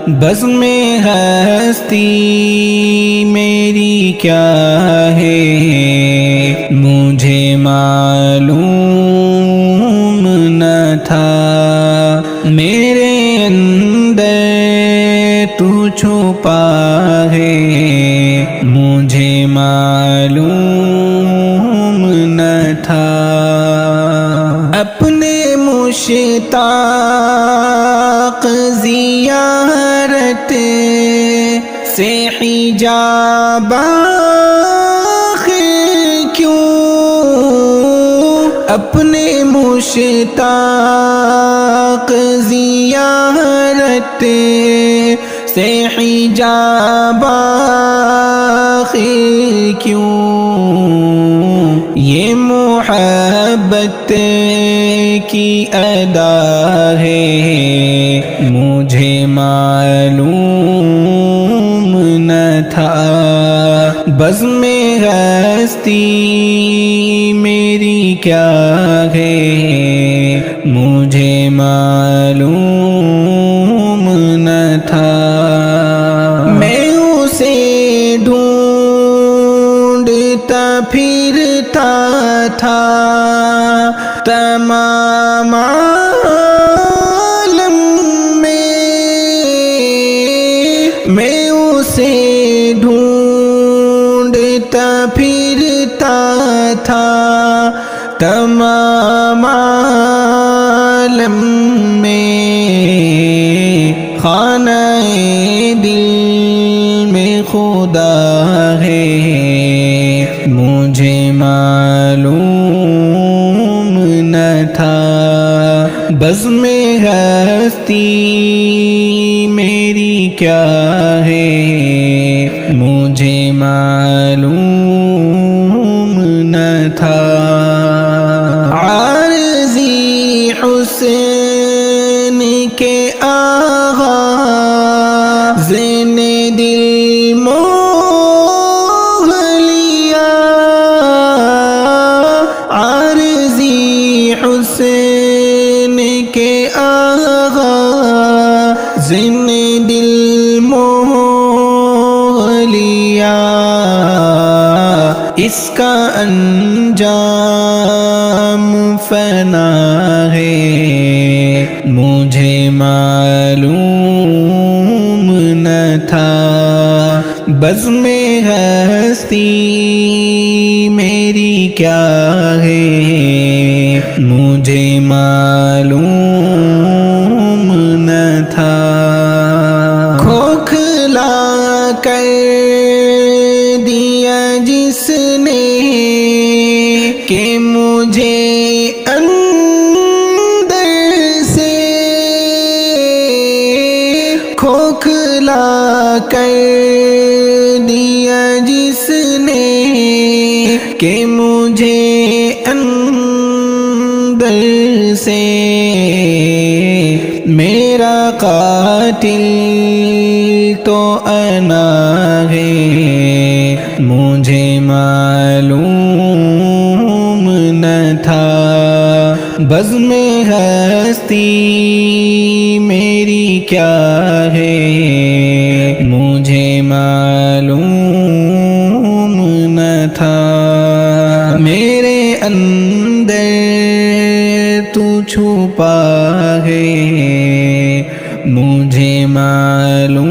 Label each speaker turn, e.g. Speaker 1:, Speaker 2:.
Speaker 1: بزم ہستی میری کیا ہے مجھے معلوم نہ تھا، میرے اندر تو چھپا ہے مجھے معلوم نہ تھا۔ اپنے مشتاق زیارت سے حجاب آخر کیوں، اپنے مشتاق زیارت سے حجاب آخر کیوں، یہ محبت کی ادا ہے مجھے معلوم نہ تھا۔ بزم ہستی میری کیا ہے مجھے معلوم نہ تھا، میں اسے ڈھونڈتا پھرتا تھا تمام عالم میں اسے ڈھونڈتا پھرتا تھا تمام عالم میں، خانہ دل میں خدا ہے مجھے معلوم نہ تھا۔ بزم ہستی میری کیا ہے مجھے معلوم نہ تھا، عارضی حسین کے آغاز نے دل موہ لیا، عارضی حسین کے آغاز نے دل موہ لیا، اس کا انجام فنا ہے مجھے معلوم نہ تھا۔ بزم ہستی میری کیا ہے مجھے معلوم نہ تھا، کھوکھلا کر دیا جس نے کہ مجھے اندر سے، کھوکھلا کر دیا جس نے کہ مجھے اندر سے، میرا قاتل تو انا ہے مجھے معلوم نہ تھا، بزم ہستی میری کیا ہے مجھے معلوم نہ تھا، میرے اندر تو چھپا ہے مجھے معلوم